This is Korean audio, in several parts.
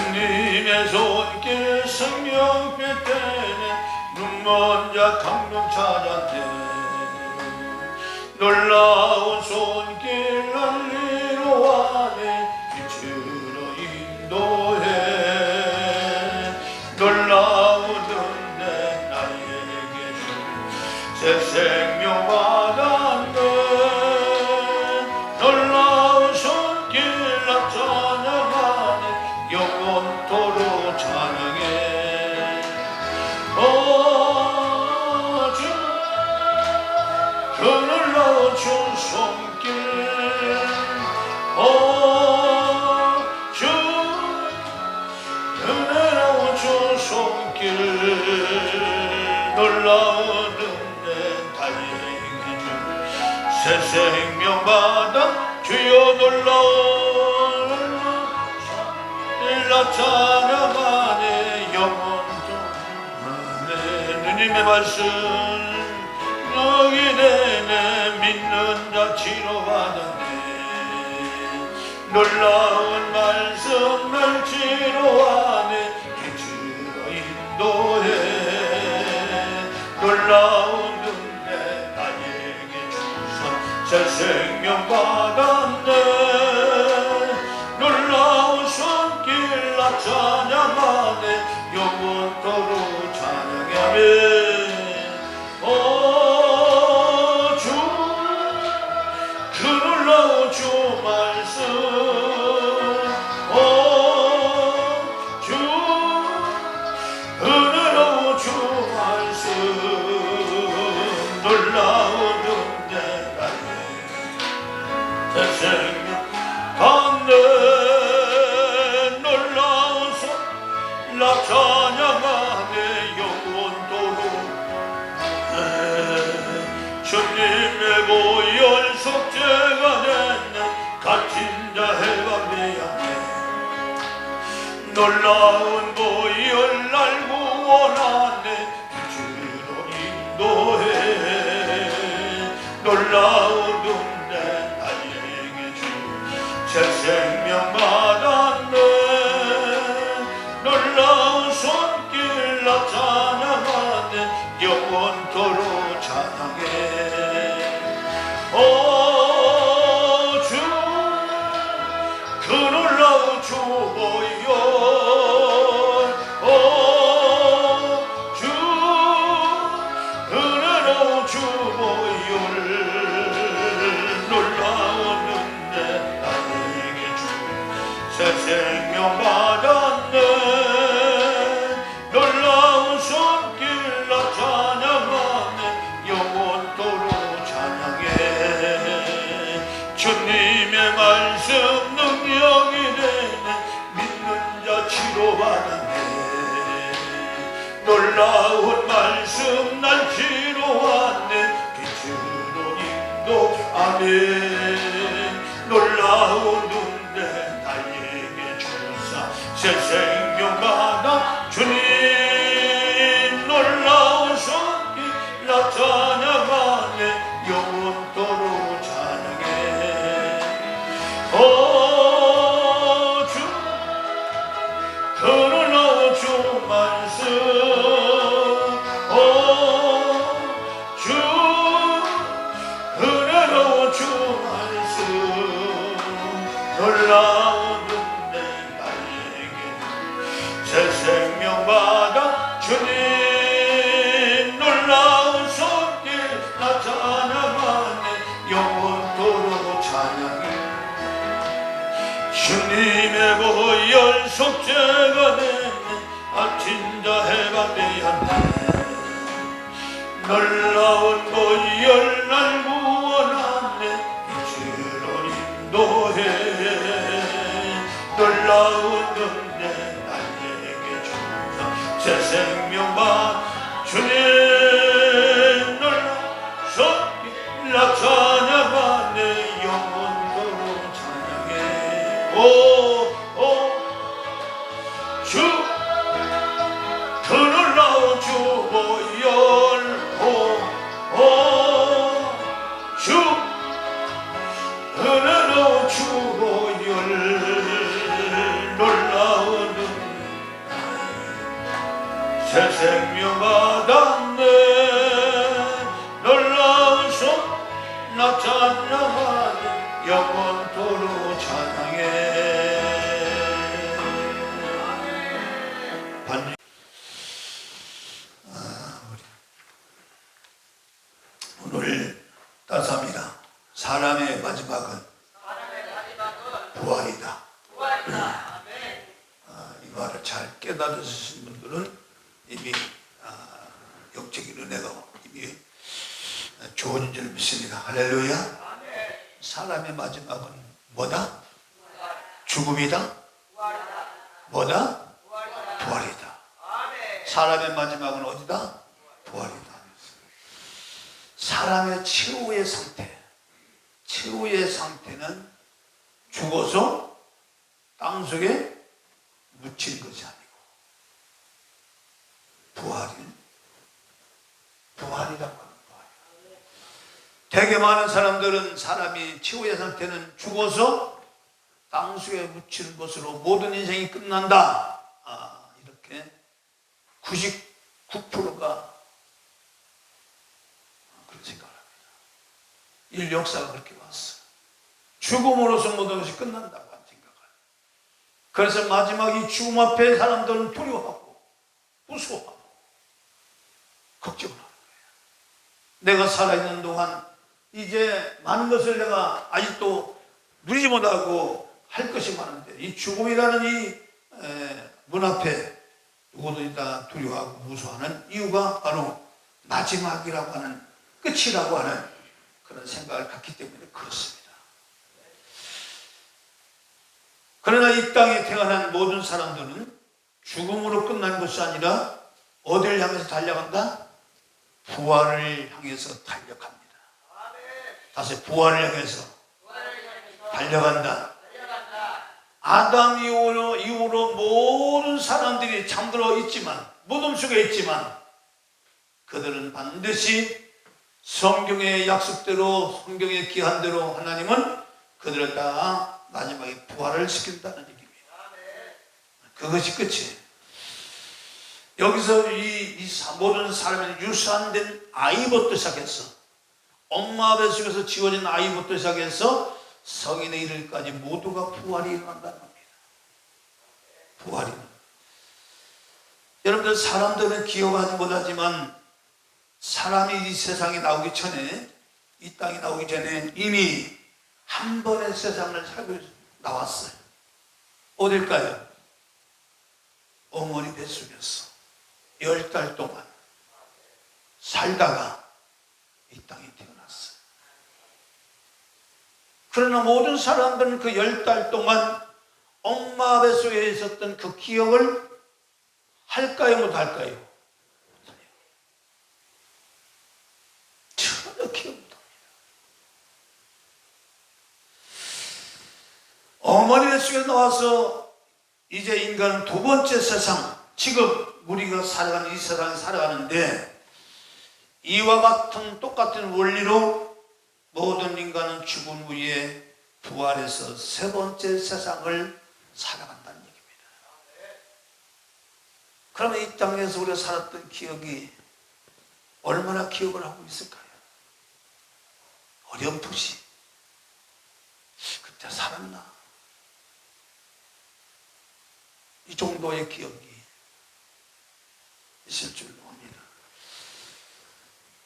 주님의 손길 성령 뱉대네 눈먼 자 강명 찾았네 놀라운 손길 날리러 와네 빛으로 인도해 놀라운 은혜 나에게 새 생명 받았네 놀라운 손길 나 찬양하네 영원토록 찬양해 그 놀라운 주 손길 주 은혜로운 주 손길 놀라운 은혜 다행히 새 생명 받아 주여 놀라운 나 찬양하네 영원토록 주님의 말씀 여기 내내 믿는 자 치료받았네 놀라운 말씀 날 치료하네 빛으로 인도해 놀라운 은혜 나에게 주사 새 생명 받았네 놀라운 손길 나 찬양하네 영원토록 찬양하네 주 말씀 주 은혜로운 주 말씀 놀라운 은혜 새 생명 받네 놀라운 손 나 찬양하네 영원토록 주님의 보혈 속죄가 됐네 갇힌 자 해방되었네 놀라운 보혈 날 구원하네 빛으로 인도해 놀라운 은혜 나에게 주 새 생명 받았네 놀라운 손길 나 찬양하네 영원토록 찬양해 주 그 놀라운 주 보혈 주 은혜로운 주 보혈 놀라운 은혜 나에게 주 새 생명 받았네 놀라운 손길 나 찬양하네 영원토록 찬양해 주님의 말씀 능력이 되네 믿는 자 치료받았네 놀라운 말씀 날 치료하네 빛으로 인도하네 놀라운 은혜 나에게 주사 새 생명 받아 주님 놀라운 손길 나 찬양하네 영원토록 찬양해 주 그 놀라운 주 말씀 주 은혜로운 주 말씀 놀라운 은혜 나에게 새 생명 받아 주님 놀라운 손길 나 찬양하네 영원토록 찬양해 주님의 보혈 속죄가 되네 갇힌 자 해방되었네 놀라운 보혈 날 구원하네 빛으로 인도해 놀라운 은혜 나에게 주사 새 생명 받 주님 놀라운 손길 나 찬양하네 영원토록 찬양해 주 놀라운 주 보혈 주 은혜로운 주 보혈 놀라운 오늘 따스합니다. 사람의 마지막은 부활이다. 이 말을 잘 깨달으신 분들은 이미 역적인 은혜가 이미 좋은 줄 믿습니다. 할렐루야. 사람의 마지막은 뭐다? 죽음이다? 뭐다? 부활이다. 사람의 마지막은 어디다? 부활이다. 사람의 최후의 상태, 최후의 상태는 죽어서 땅속에 묻힌 것이 아니고 부활이라고 하는 거예요. 되게 많은 사람들은 사람이 최후의 상태는 죽어서 땅속에 묻히는 것으로 모든 인생이 끝난다. 이렇게 99%가 그런 생각을 합니다. 이 역사가 그렇게 왔어요. 죽음으로서 모든 것이 끝난다고 하는 생각을. 그래서 마지막 이 죽음 앞에 사람들은 두려워하고 무서워하고 걱정을 하는 거예요. 내가 살아있는 동안 이제 많은 것을 내가 아직도 누리지 못하고 할 것이 많은데 이 죽음이라는 이 문 앞에 누구든지 다 두려워하고 무서워하는 이유가 바로 마지막이라고 하는, 끝이라고 하는 그런 생각을 갖기 때문에 그렇습니다. 그러나 이 땅에 태어난 모든 사람들은 죽음으로 끝난 것이 아니라 어디를 향해서 달려간다? 부활을 향해서 달려갑니다. 다시 부활을 향해서 달려간다. 아담 이후로 모든 사람들이 잠들어 있지만, 무덤 속에 있지만 그들은 반드시 성경의 약속대로, 성경의 기한대로 하나님은 그들을 다 마지막에 부활을 시킨다는 얘기입니다. 그것이 끝이에요. 여기서 이 모든 사람의 유산된 아이부터 시작해서, 엄마 뱃속에서 지워진 아이부터 시작해서 성인에 이르기까지 모두가 부활이 일어난다는 겁니다. 부활이. 여러분들, 사람들은 기억하지 못하지만 사람이 이 세상에 나오기 전에, 이 땅에 나오기 전에 이미 한 번의 세상을 살고 나왔어요. 어딜까요? 어머니 뱃속에서 10달 동안 살다가 이 땅에 태어났어요. 그러나 모든 사람들은 그 10달 동안 엄마 뱃속에 있었던 그 기억을 할까요, 못할까요? 전혀 기억 못합니다. 어머니 뱃속에 나와서 이제 인간은 두 번째 세상, 지금 우리가 살아가는 이 세상에 살아가는데, 이와 같은 똑같은 원리로 모든 인간은 죽은 후에 부활해서 세 번째 세상을 살아간다는 얘기입니다. 그러면 이 땅에서 우리가 살았던 기억이 얼마나 기억을 하고 있을까요? 어렴풋이 그때 살았나? 이 정도의 기억이 있을 줄로 합니다.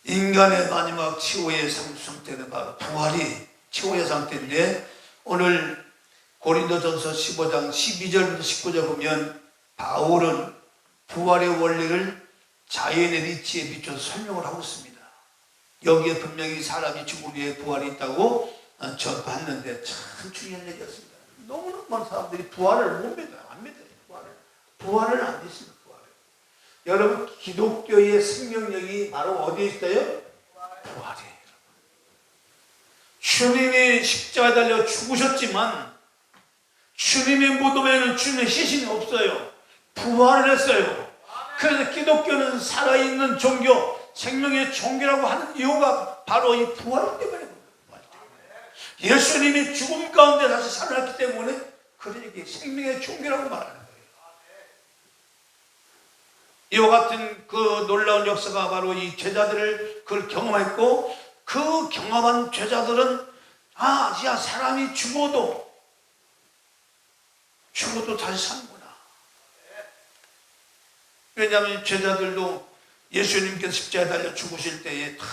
인간의 마지막 최후의 상태는 바로 부활이 최후의 상태인데, 오늘 고린도전서 15장 12절부터 19절 보면 바울은 부활의 원리를 자연의 이치에 비춰서 설명을 하고 있습니다. 여기에 분명히 사람이 죽은 후에 부활이 있다고 저 봤는데 참 중요한 얘기였습니다. 너무나 많은 사람들이 부활을 못 믿어요. 안 믿어요. 부활을 안 믿습니다. 여러분, 기독교의 생명력이 바로 어디에 있어요? 부활이에요. 주님이 십자가에 달려 죽으셨지만 주님의 무덤에는 주님의 시신이 없어요. 부활을 했어요. 그래서 기독교는 살아있는 종교, 생명의 종교라고 하는 이유가 바로 이 부활 때문에. 예수님이 죽음 가운데 다시 살아났기 때문에 그러니까 생명의 종교라고 말하는 거예요. 이와 같은 그 놀라운 역사가 바로 이 제자들을 그걸 경험했고, 그 경험한 제자들은 야, 사람이 죽어도 다시 사는구나. 왜냐하면 제자들도 예수님께서 십자가에 달려 죽으실 때에 다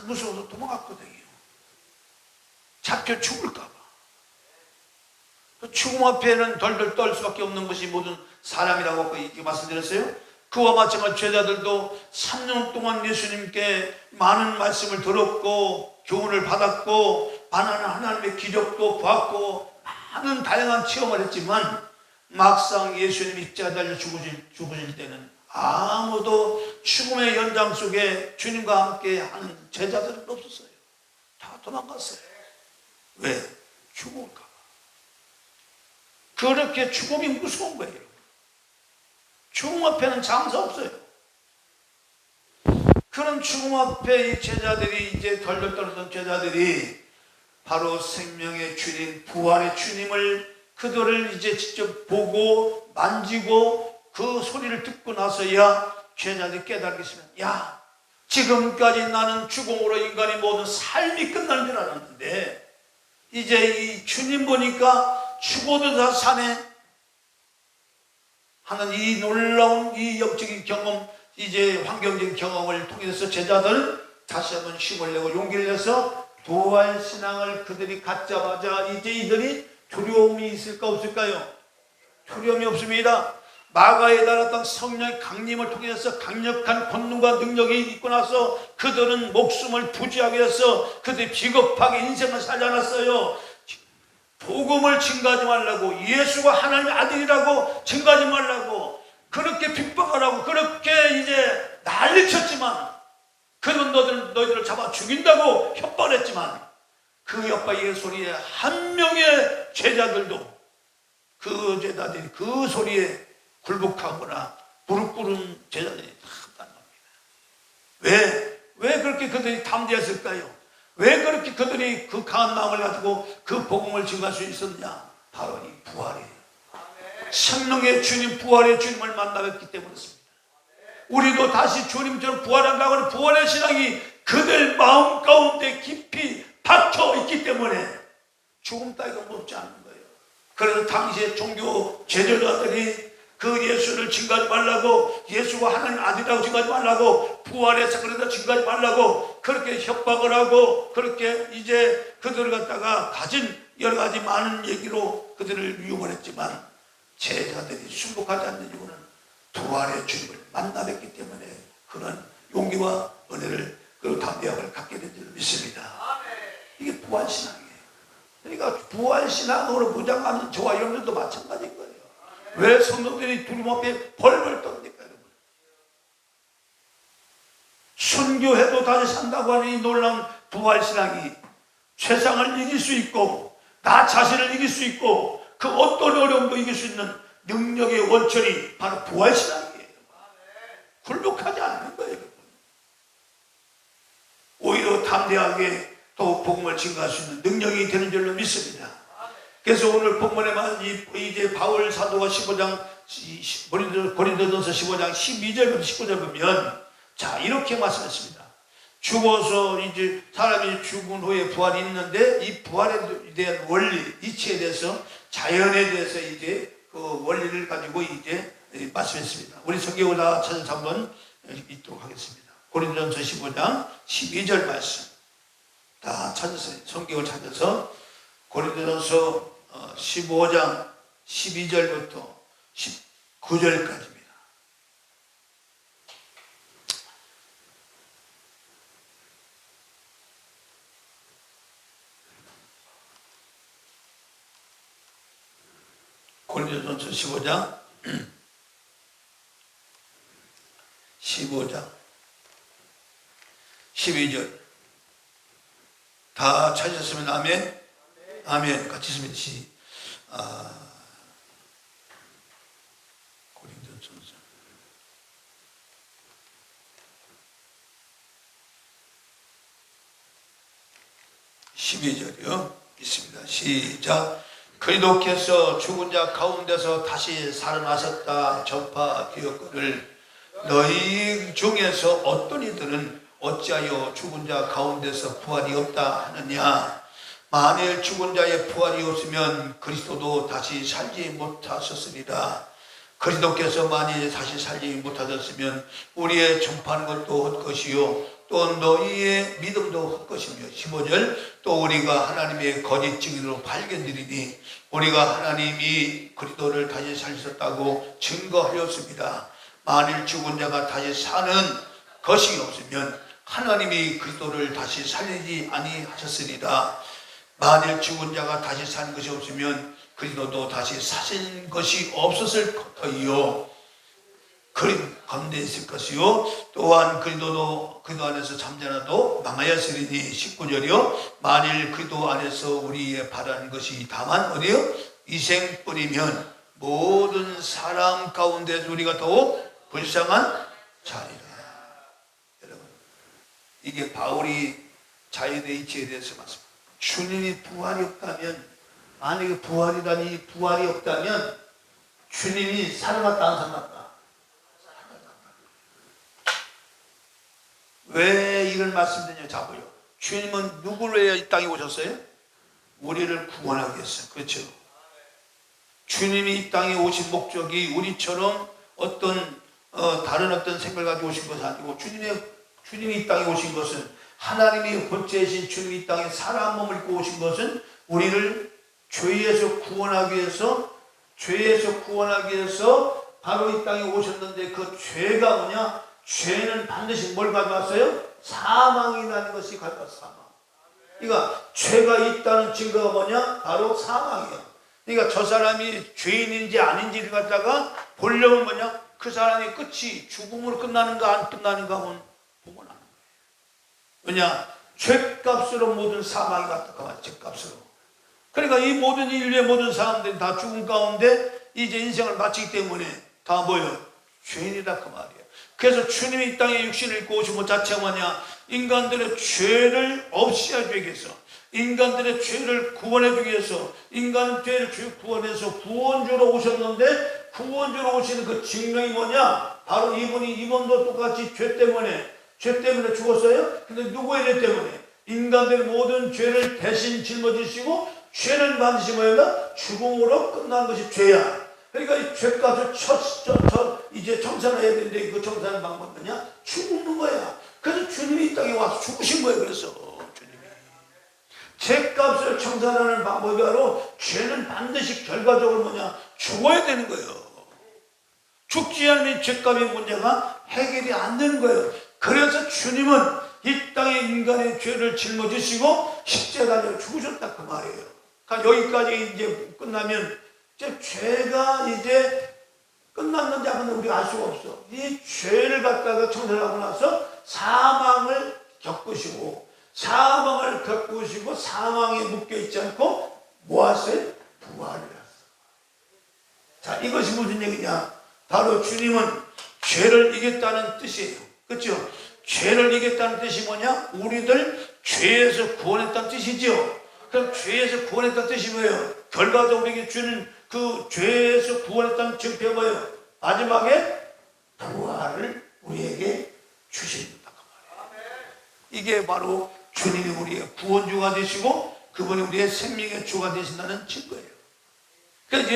무서워서 도망갔거든요. 잡혀 죽을까봐. 죽음 앞에는 덜덜 떨 수밖에 없는 것이 모든 사람이라고 이렇게 말씀드렸어요. 그와 마찬가지로 제자들도 3년 동안 예수님께 많은 말씀을 들었고 교훈을 받았고 많은 하나님의 기적도 보았고 많은 다양한 체험을 했지만 막상 예수님이 제자들 죽으실 때는 아무도 죽음의 연장 속에 주님과 함께 하는 제자들은 없었어요. 다 도망갔어요. 왜? 죽을까 봐. 그렇게 죽음이 무서운 거예요. 죽음 앞에는 장사 없어요. 그런 죽음 앞에 이 제자들이 이제 덜덜 떨던 제자들이 바로 생명의 주님, 부활의 주님을 그들을 이제 직접 보고 만지고 그 소리를 듣고 나서야 제자들이 깨달으시면, 야, 지금까지 나는 죽음으로 인간의 모든 삶이 끝난 줄 알았는데 이제 이 주님 보니까 죽어도 다 사네 하는 이 놀라운 이 영적인 경험, 이제 환경적인 경험을 통해서 제자들은 다시 한번 힘을 내고 용기를 내서 부활 신앙을 그들이 갖자마자 이제 이들이 두려움이 있을까 없을까요? 두려움이 없습니다. 마가에 달았던 성령의 강림을 통해서 강력한 권능과 능력이 있고 나서 그들은 목숨을 부지하게 해서 그들이 비겁하게 인생을 살지 않았어요. 복음을 증거하지 말라고, 예수가 하나님의 아들이라고 증거하지 말라고 그렇게 핍박하라고 그렇게 이제 난리쳤지만, 그는 너희들을 잡아 죽인다고 협박을 했지만 그 협박의 소리에 한 명의 제자들도 그 제자들이 그 소리에 굴복하거나 무릎 꿇은 제자들이 다 없답니다. 왜 그렇게 그들이 담대했을까요? 왜 그렇게 그들이 그 강한 마음을 가지고 그 복음을 증거할 수 있었냐? 바로 이 부활이에요. 생명의 주님, 부활의 주님을 만나뵙기 때문이었습니다. 우리도 다시 주님처럼 부활한다고 하는 부활의 신앙이 그들 마음 가운데 깊이 박혀 있기 때문에 죽음 따위가 무섭지 않은 거예요. 그래서 당시에 종교 제도자들이 그 예수를 증거하지 말라고, 예수가 하나님 아들이라고 증거하지 말라고, 부활해서 그러다 증거하지 말라고 그렇게 협박을 하고 그렇게 이제 그들을 갖다가 가진 여러 가지 많은 얘기로 그들을 유혹을 했지만 제자들이 순복하지 않는 이유는 부활의 주님을 만나뵙기 때문에 그런 용기와 은혜를 그리고 담대함을 갖게 된 줄 믿습니다. 이게 부활신앙이에요. 그러니까 부활신앙으로 무장하는 저와 여러분들도 마찬가지인 거예요. 왜 성도들이 두려움 앞에 벌벌 떱니까, 여러분? 순교해도 다시 산다고 하는 이 놀라운 부활신앙이 세상을 이길 수 있고 나 자신을 이길 수 있고 그 어떤 어려움도 이길 수 있는 능력의 원천이 바로 부활신앙이에요. 굴복하지 않는 거예요, 여러분. 오히려 담대하게 또 복음을 증거할 수 있는 능력이 되는 줄로 믿습니다. 그래서 오늘 본문에만 이제 바울 사도가 15장 고린도전서 15장 12절부터 19절 보면 자 이렇게 말씀했습니다. 죽어서 이제 사람이 죽은 후에 부활이 있는데 이 부활에 대한 원리, 이치에 대해서 자연에 대해서 이제 그 원리를 가지고 이제 말씀했습니다. 우리 성경을 다 찾아서 한번 읽도록 하겠습니다. 고린도전서 15장 12절 말씀 다 찾았어요. 성경을 찾아서 고린도전서 15장 12절부터 19절까지입니다. 고린도전서 15장 12절 다 찾으셨으면 아멘. 아멘. 같이 있습니다. 고린도전서 12절이요. 있습니다. 시작. 그리스도께서 죽은 자 가운데서 다시 살아나셨다 전파되었거늘 너희 중에서 어떤 이들은 어찌하여 죽은 자 가운데서 부활이 없다 하느냐. 만일 죽은 자의 부활이 없으면 그리스도도 다시 살지 못하셨으리라. 그리스도께서 만일 다시 살지 못하셨으면 우리의 전파하는 것도 헛것이요 또 너희의 믿음도 헛것이며 15절 또 우리가 하나님의 거짓 증인으로 발견되리니 우리가 하나님이 그리스도를 다시 살리셨다고 증거하였습니다. 만일 죽은 자가 다시 사는 것이 없으면 하나님이 그리스도를 다시 살리지 아니하셨으리라. 만일 죽은 자가 다시 사는 것이 없으면 그리스도도 다시 사신 것이 없었을 것이요 가운데 있을 것이요 또한 그리스도 안에서 잠자나도 망하였으리니 19절이요 만일 그리스도 안에서 우리의 바라는 것이 다만 어디요? 이생뿐이면 모든 사람 가운데 우리가 더욱 불쌍한 자리라. 여러분 이게 바울이 자유의 이치에 대해서 말씀합니다. 주님이 부활이 없다면 만약에 부활이라니 부활이 없다면 주님이 살아났다 안 살아났다? 왜 이런 말씀드리냐 자고요. 주님은 누구를 위해 이 땅에 오셨어요? 우리를 구원하기 위해서. 그렇죠. 주님이 이 땅에 오신 목적이 우리처럼 다른 어떤 생각을 가지고 오신 것이 아니고 주님이 이 땅에 오신 것은 하나님이 본체이신 주님이 이 땅에 사람 몸을 입고 오신 것은 우리를 죄에서 구원하기 위해서 바로 이 땅에 오셨는데 그 죄가 뭐냐? 죄는 반드시 뭘 가져왔어요? 사망이라는 것이 가져왔어. 사망. 그러니까 죄가 있다는 증거가 뭐냐? 바로 사망이야. 그러니까 저 사람이 죄인인지 아닌지를 갖다가 보려면 뭐냐? 그 사람의 끝이 죽음으로 끝나는가 안 끝나는가 보면 하는 거예요. 왜냐? 죄값으로 모든 사망이 갔다. 죄값으로. 그러니까 이 모든 인류의 모든 사람들이 다 죽음 가운데 이제 인생을 마치기 때문에 다 뭐예요? 죄인이다 그 말이에요. 그래서 주님이 이 땅에 육신을 입고 오신 것 자체가 뭐냐? 인간들의 죄를 없이 하기 위해서, 인간들의 죄를 구원해 주기 위해서, 인간의 죄를 구원해서 구원주로 오셨는데 구원주로 오시는 그 증명이 뭐냐? 바로 이분도 똑같이 죄 때문에 죽었어요. 근데 누구의 죄 때문에? 인간들의 모든 죄를 대신 짊어지시고 죄는 반드시 뭐예요? 죽음으로 끝난 것이 죄야. 그러니까 이 죄값을 이제 청산해야 되는데 그 청산하는 방법은 뭐냐? 죽는 거야. 그래서 주님이 이 땅에 와서 죽으신 거예요. 그래서 주님이 죄값을 청산하는 방법이 바로 죄는 반드시 결과적으로 뭐냐? 죽어야 되는 거예요. 죽지 않으면 죄값의 문제가 해결이 안 되는 거예요. 그래서 주님은 이 땅에 인간의 죄를 짊어지시고 십자가에 죽으셨다 그 말이에요. 그러니까 여기까지 이제 끝나면 이제 죄가 이제 끝났는지 안 끝났는지 우리가 알 수가 없어. 이 죄를 갖다가 청산하고 나서 사망을 겪으시고 사망에 묶여있지 않고 뭐 하세요? 부활을 하세요. 자, 이것이 무슨 얘기냐? 바로 주님은 죄를 이겼다는 뜻이에요. 그렇죠? 죄를 이겼다는 뜻이 뭐냐? 우리들 죄에서 구원했다는 뜻이죠. 그럼 죄에서 구원했다는 뜻이 뭐예요? 결과적으로 우리에게 주는 그 죄에서 구원했다는 증표가 뭐예요? 마지막에 부활을 우리에게 주신다 그 말이에요. 이게 바로 주님이 우리의 구원주가 되시고 그분이 우리의 생명의 주가 되신다는 증거예요. 그래서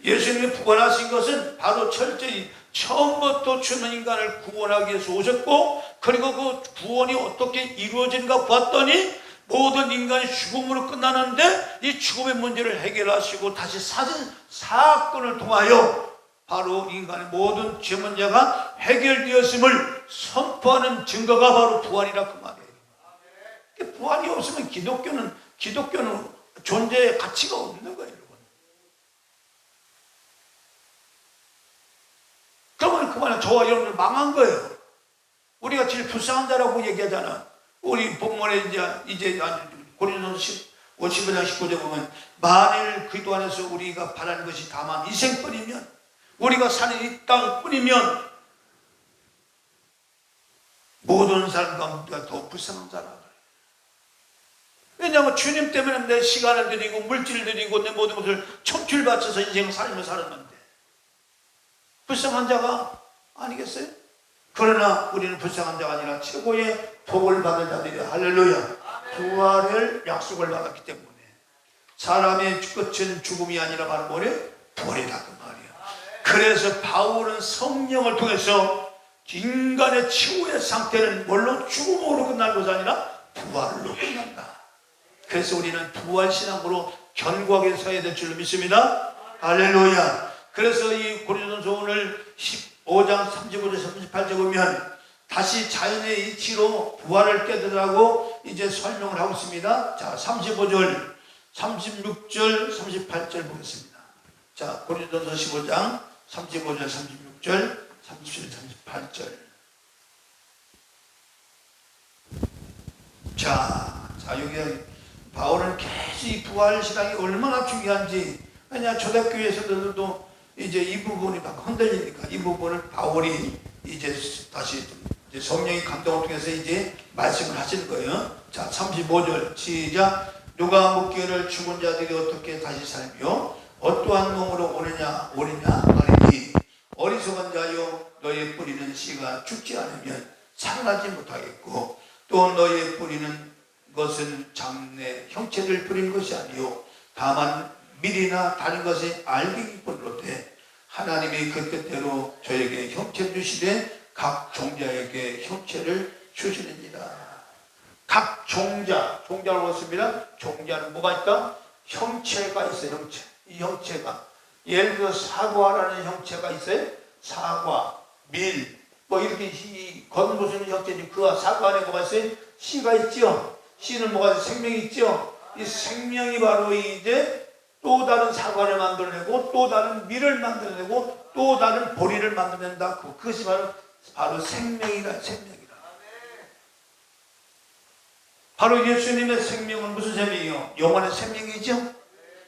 예수님이 부활하신 것은 바로 철저히 처음부터 주는 인간을 구원하기 위해서 오셨고, 그리고 그 구원이 어떻게 이루어지는가 봤더니 모든 인간이 죽음으로 끝나는데 이 죽음의 문제를 해결하시고 다시 사신 사건을 통하여 바로 인간의 모든 죄 문제가 해결되었음을 선포하는 증거가 바로 부활이라 그 말이에요. 부활이 없으면 기독교는 존재의 가치가 없는 거예요, 여러분. 그러면 그만은 저와 여러분들 망한 거예요. 우리가 제일 불쌍한 자라고 얘기하잖아. 우리 본문에 이제 고린도서 15장 19절 보면 만일 그리스도 안에서 우리가 바라는 것이 다만 이생뿐이면, 우리가 사는 이 땅뿐이면 모든 사람 가운데 더 불쌍한 자라. 왜냐하면 주님 때문에 내 시간을 드리고 물질을 드리고 내 모든 것을 청취를 바쳐서 인생을 살았는데 불쌍한 자가 아니겠어요? 그러나 우리는 불쌍한 자가 아니라 최고의 복을 받은 자들이 할렐루야 부활을 약속을 받았기 때문에 사람의 끝은 죽음이 아니라 바로 뭐래? 부활이다 그 말이야. 그래서 바울은 성령을 통해서 인간의 최후의 상태는 뭘로? 죽음으로 끝날 것이 아니라 부활로 끝난다. 그래서 우리는 부활신앙으로 견고하게 서야 될 줄로 믿습니다. 할렐루야. 그래서 이 고린도전서 오늘 15장 35절 38절 보면 다시 자연의 이치로 부활을 깨달으라고 이제 설명을 하고 있습니다. 자, 35절 36절 38절 보겠습니다. 자, 고린도전서 15장 35절 36절 37절 38절. 자, 여기 바울은 계속 이 부활 신앙이 얼마나 중요한지, 왜냐 초대교회에서도 이제 이 부분이 막 흔들리니까 이 부분을 바울이 이제 다시 이제 성령의 감동을 통해서 이제 말씀을 하시는 거예요. 자, 35절 시작. 누가 묻기를 죽은 자들이 어떻게 다시 살며 어떠한 몸으로 오느냐 말이니 어리석은 자여, 너의 뿌리는 씨가 죽지 않으면 살아나지 못하겠고 또 너의 뿌리는 것은 장래 형체를 뿌리는 것이 아니요 다만 밀이나 다른 것이 알기기 뿐이로되 하나님이 그 뜻대로 저에게 형체 주시되 각 종자에게 형체를 주시느니라. 각 종자라고 했습니다. 종자는 뭐가 있다? 형체가 있어요. 형체. 이 형체가 예를 들어 사과라는 형체가 있어요. 사과, 밀, 뭐 이렇게 이 겉모습은 형체지. 그와 사과 안에 뭐가 있어요? 씨가 있죠. 씨는 뭐가 있어요? 생명이 있죠. 이 생명이 바로 이제 또 다른 사과를 만들어내고 또 다른 밀을 만들어내고 또 다른 보리를 만들어낸다. 그것이 바로 생명이라. 바로 예수님의 생명은 무슨 생명이요? 영원한 생명이죠.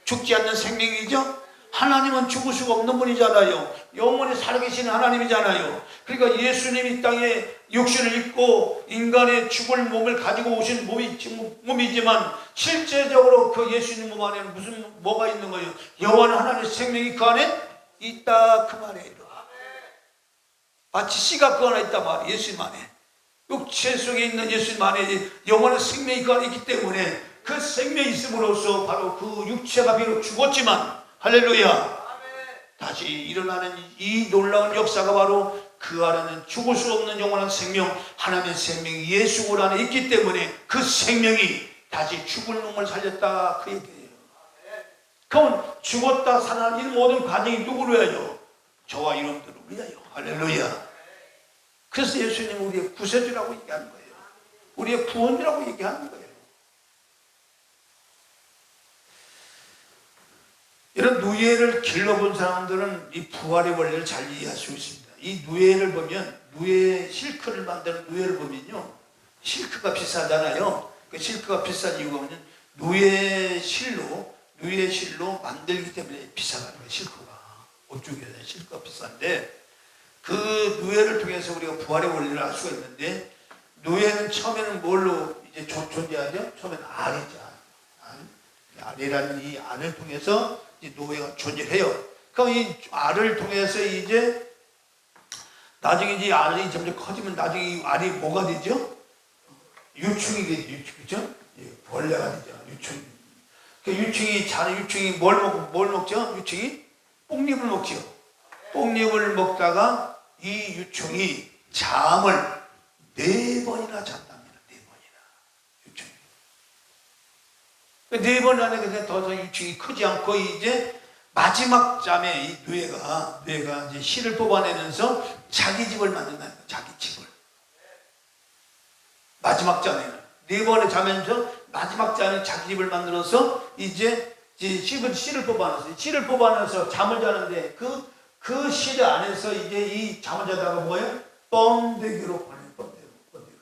죽지 않는 생명이죠. 하나님은 죽을 수가 없는 분이잖아요. 영원히 살아계시는 하나님이잖아요. 그러니까 예수님이 땅에 육신을 입고 인간의 죽을 몸을 가지고 오신 몸이지만 실제적으로 그 예수님 몸 안에는 뭐가 있는 거예요? 영원한 하나님의 생명이 그 안에 있다, 그 말이에요. 마치 씨가 그 안에 있단 말이에요. 예수님 안에. 육체 속에 있는 예수님 안에 영원한 생명이 그 안에 있기 때문에 그 생명이 있음으로써 바로 그 육체가 비록 죽었지만 할렐루야 다시 일어나는 이 놀라운 역사가 바로 그 안에는 죽을 수 없는 영원한 생명, 하나님의 생명이 예수 그 안에 있기 때문에 그 생명이 다시 죽을 놈을 살렸다, 그 얘기예요. 그럼 죽었다 살아난 이 모든 과정이 누구를 위하여? 저와 여러분들을 위하여. 할렐루야. 그래서 예수님은 우리의 구세주라고 얘기하는 거예요. 우리의 구원이라고 얘기하는 거예요. 이런 누에를 길러본 사람들은 이 부활의 원리를 잘 이해할 수 있습니다. 이 누에를 보면, 누에 실크를 만드는 누에를 보면요, 실크가 비싸잖아요. 그 실크가 비싼 이유가 뭐냐면 누에 실로 만들기 때문에 비싸다는 거예요. 실크가 옷 중에 실크가 비싼데 그 누에를 통해서 우리가 부활의 원리를 알 수가 있는데, 누에는 처음에는 뭘로 이제 존재하죠? 처음에는 알이죠. 알이라는 이 알을 통해서 이 노예가 존재해요. 그럼 이 알을 통해서 이제 나중에 이 알이 점점 커지면 나중에 이 알이 뭐가 되죠? 유충이 되죠. 그죠? 벌레가 되죠. 유충. 그 유충이 뭘 먹죠? 유충이 뽕잎을 먹죠. 뽕잎을 먹다가 이 유충이 잠을 4번이나 잔답니다. 4번이나. 유충이. 4번 안에 그냥 더 이상 유충이 크지 않고 이제 마지막 잠에 이 누에가 이제 씨를 뽑아내면서 자기 집을 만든다는 거예요. 자기 집을. 마지막 잠에는. 4번에 자면서 마지막 잠에 자기 집을 만들어서 이제 씨를 뽑아내서 잠을 자는데 그 시대 안에서 이제 이 잠을 자다가 뭐예요? 번데기로 보내요. 번데기로.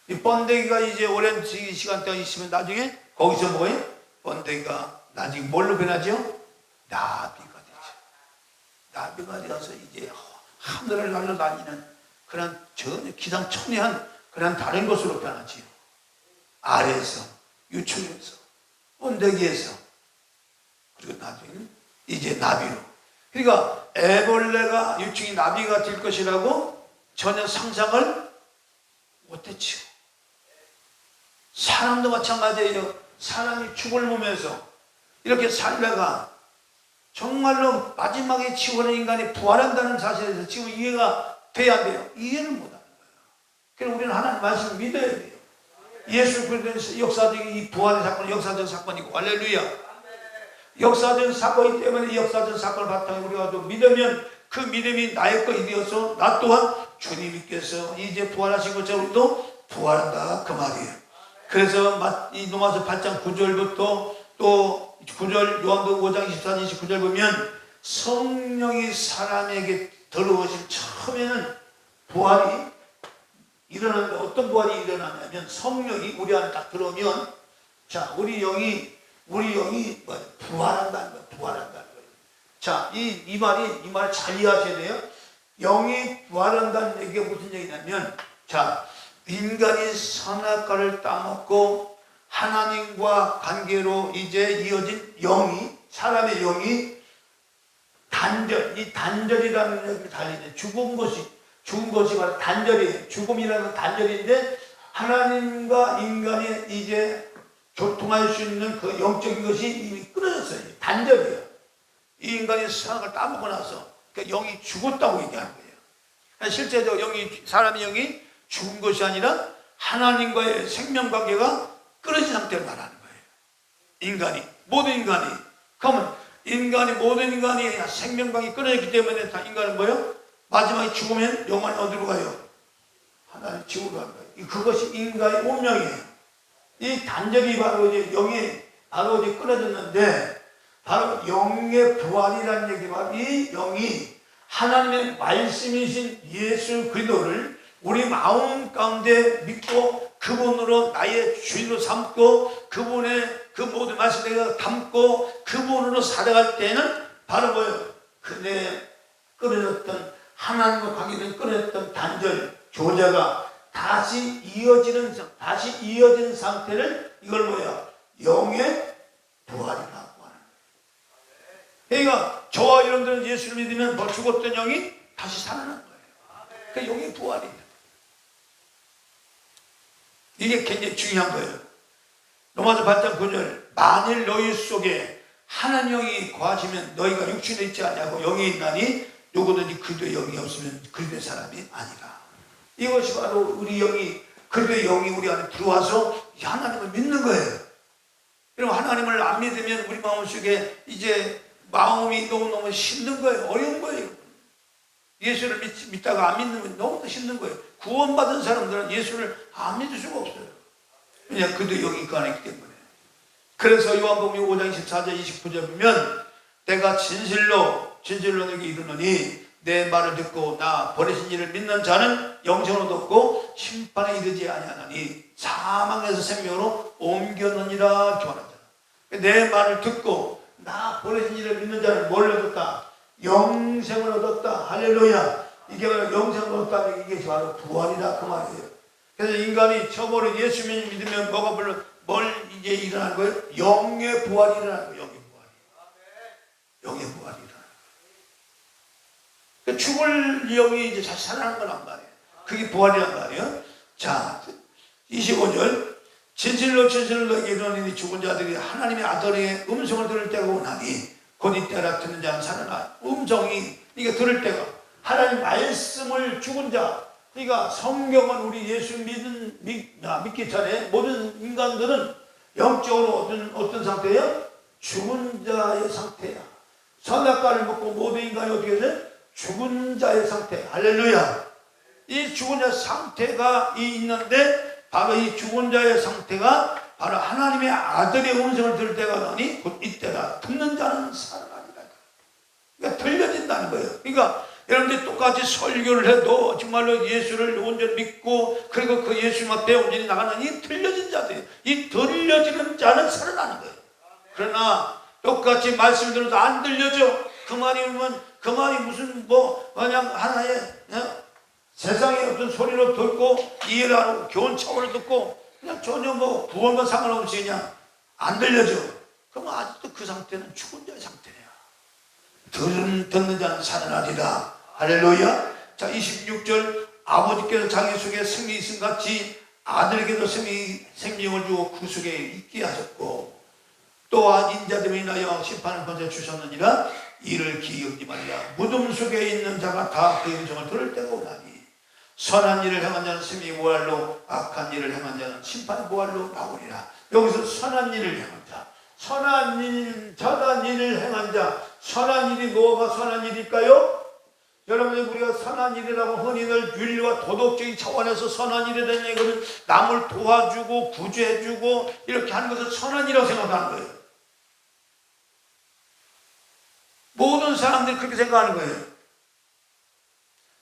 이 번데기가 이제 오랜 시간대가 있으면 나중에 거기서 뭐예요? 번데기가 나중에 뭘로 변하죠? 나비가 되죠. 나비가 되어서 이제 하늘을 날아다니는 그런 전혀 기상천외한 그런 다른 것으로 변하지요. 알에서, 유충에서, 번데기에서, 그리고 나중에는 이제 나비로. 그러니까 애벌레가 유충이 나비가 될 것이라고 전혀 상상을 못했지요. 사람도 마찬가지예요. 사람이 죽을 몸에서 이렇게 살다가 정말로 마지막에 치고는 인간이 부활한다는 사실에서 지금 이해가 돼야 안 돼요? 이해를 못하는 거예요. 그래서 우리는 하나님 말씀을 믿어야 돼요. 예수 그리스도의 역사적인 이 부활의 사건은 역사적 사건이고, 할렐루야. 역사적 사건이기 때문에 이 역사적 사건을 바탕에 우리가 좀 믿으면 그 믿음이 나의 것이 되어서 나 또한 주님께서 이제 부활하신 것처럼 우리도 부활한다 그 말이에요. 그래서 이 로마서 8장 9절부터 또 9절 요한복음 5장 24절 29절 보면 성령이 사람에게 들어오신 처음에는 부활이 일어나는데, 어떤 부활이 일어나냐면 성령이 우리 안에 딱 들어오면 자 우리 영이 부활한다는 거예요. 부활한다는 거예요. 자, 이 말 잘 이해하셔야 돼요. 영이 부활한다는 얘기가 무슨 얘기냐면, 자, 인간이 선악과를 따먹고 하나님과 관계로 이제 이어진 영이, 사람의 영이 이 단절이라는 얘기를 달리네. 죽은 것이 바로 단절이에요. 죽음이라는 단절인데, 하나님과 인간이 이제 교통할 수 있는 그 영적인 것이 이미 끊어졌어요. 단절이에요. 이 인간이 선악을 따먹고 나서 그 영이 죽었다고 얘기하는 거예요. 실제적으로 사람의 영이 죽은 것이 아니라 하나님과의 생명관계가 끊어진 상태를 말하는 거예요. 모든 인간이. 그러면 모든 인간이 생명관계가 끊어졌기 때문에 다 인간은 뭐예요? 마지막에 죽으면 영원히 어디로 가요? 하나님 지옥으로 가는 거예요. 그것이 인간의 운명이에요. 이 단절이 바로 이제 영이 바로 이제 끊어졌는데, 바로 영의 부활이라는 얘기, 바로 이 영이 하나님의 말씀이신 예수 그리스도를 우리 마음 가운데 믿고 그분으로 나의 주인으로 삼고 그분의 그 모든 말씀을 내가 담고 그분으로 살아갈 때는 바로 뭐예요? 그내 끊어졌던 하나님과 관계된 끊어졌던 단절 교제가 다시 이어지는 상태를 이걸 뭐야? 영의 부활이라고 하는 거예요. 그러니까 저와 여러분들은 예수를 믿으면 죽었던 영이 다시 살아난 거예요. 그 영의 부활이에요. 이게 굉장히 중요한 거예요. 로마서 8장 9절, 만일 너희 속에 하나님 영이 거하시면 너희가 육신에 있지 않냐고, 영이 있나니 누구든지 그리스도의 영이 없으면 그리스도의 사람이 아니라. 이것이 바로 우리 그리스도의 영이 우리 안에 들어와서 하나님을 믿는 거예요. 그럼 하나님을 안 믿으면 우리 마음속에 이제 마음이 너무너무 힘든 거예요. 어려운 거예요. 예수를 믿다가 안 믿는 건 너무 힘든 거예요. 구원받은 사람들은 예수를 안 믿을 수가 없어요. 그냥 그도 영이 그 안에 있기 때문에. 그래서 요한복음 5장 24절 29절 보면 내가 진실로 너에게 이르노니 내 말을 듣고 나 버리신 이를 믿는 자는 영생을 얻고 심판에 이르지 아니하나니 사망에서 생명으로 옮겼느니라 교환하잖아. 내 말을 듣고 나 버리신 이를 믿는 자는 뭘 얻었다? 영생을 얻었다. 할렐루야. 이게 바로 영생을 얻었다는 이게 바로 부활이다 그 말이에요. 그래서 인간이 처음으로 예수 믿으면 뭘 이제 일어나는 거예요? 영의 부활이 일어나는 거예요. 영의 부활이 일어나는 거예요. 죽을 영이 이제 다시 살아나는 거란 말이에요. 그게 부활이란 말이에요. 자, 25절. 진실로 너에게 이르노니 죽은 자들이 하나님의 아들의 음성을 들을 때가 오나니 곧 이때라 듣는 자는 살아나. 음성이 이게 들을 때가, 하나님 말씀을 죽은 자, 그러니까 성경은 우리 예수 믿기 전에 모든 인간들은 영적으로 어떤 상태예요? 죽은 자의 상태야. 선악과를 먹고 모든 인간이 어떻게 돼? 죽은 자의 상태. 할렐루야. 이 죽은 자의 상태가 있는데, 바로 이 죽은 자의 상태가 바로 하나님의 아들의 음성을 들을 때가 나니 곧 이때라 듣는 자는 살아나리라. 그러니까 들려진다는 거예요. 그러니까 여러분들이 똑같이 설교를 해도 정말로 예수를 온전히 믿고 그리고 그 예수님 앞에 온전히 나가는 이 들려진 자들, 이 들려지는 자는 살아나는 거예요. 그러나 똑같이 말씀을 들어도 안 들려져. 그 말이 무슨 그냥 하나의 세상의 어떤 소리로 듣고 이해를 하고 교훈처럼 듣고 그냥 전혀 구원과 상관없이 그냥 안 들려져. 그러면 아직도 그 상태는 죽은 자의 상태야. 듣는 자는 살아나리라. 할렐루야. 자, 26절. 아버지께서 자기 속에 생명이 있음 같이 아들에게도 생명을 주고 그 속에 있게 하셨고 또한 인자됨이 인하여 심판을 건져 주셨느니라. 이를 기억지 말라. 무덤 속에 있는 자가 다 그 음성을 들을 때가 오나니 선한 일을 행한 자는 생명의 부활로 악한 일을 행한 자는 심판의 부활로 나오리라. 여기서 선한 일을 행한 자, 선한 일을 행한 자, 선한 일이 뭐가 선한 일일까요? 여러분, 우리가 선한 일이라고 흔히들 윤리와 도덕적인 차원에서 선한 일이라는 얘기는 남을 도와주고 구제해주고 이렇게 하는 것을 선한 일이라고 생각하는 거예요. 모든 사람들이 그렇게 생각하는 거예요.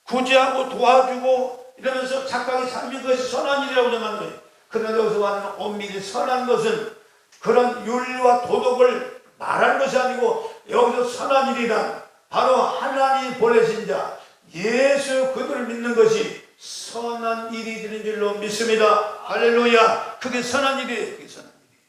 구제하고 도와주고 이러면서 착하게 살면 그것이 선한 일이라고 생각하는 거예요. 그런데 여기서 말하는 엄밀히 선한 것은 그런 윤리와 도덕을 말하는 것이 아니고 여기서 선한 일이란 바로 하나님이 보내신 자 예수 그들을 믿는 것이 선한 일이 되는 줄로 믿습니다. 할렐루야. 그게 선한 일이에요. 그게 선한 일이에요.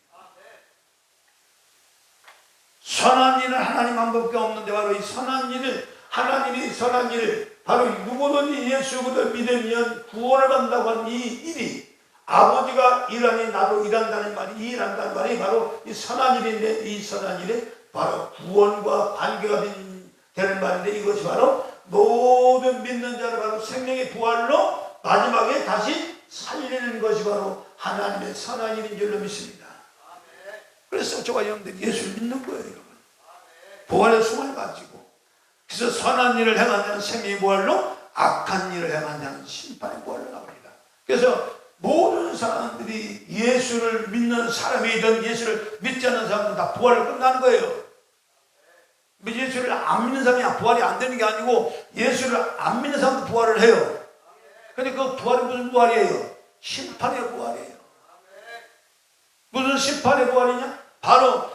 선한 일은 하나님 한 분밖에 없는데 바로 이 선한 일을 하나님이 선한 일을 바로 누구든지 예수 그들 믿으면 구원을 받는다고 하는 이 일이 아버지가 일하니 나도 일한다는 말이 일한다는 말이 바로 이 선한 일인데 이 선한 일이 바로 구원과 관계가 되는 말인데 이것이 바로 모든 믿는 자를 바로 생명의 부활로 마지막에 다시 살리는 것이 바로 하나님의 선한 일인 줄로 믿습니다. 그래서 저와 여러분들 예수를 믿는 거예요. 여러분. 부활의 소망을 가지고 그래서 선한 일을 행한 자는 생명의 부활로 악한 일을 행한 자는 심판의 부활로 나옵니다. 그래서 모든 사람들이 예수를 믿는 사람이든 예수를 믿지 않는 사람들은 다 부활을 끝나는 거예요. 예수를 안 믿는 사람이 부활이 안 되는 게 아니고 예수를 안 믿는 사람도 부활을 해요. 근데 그 부활이 무슨 부활이에요? 심판의 부활이에요. 무슨 심판의 부활이냐? 바로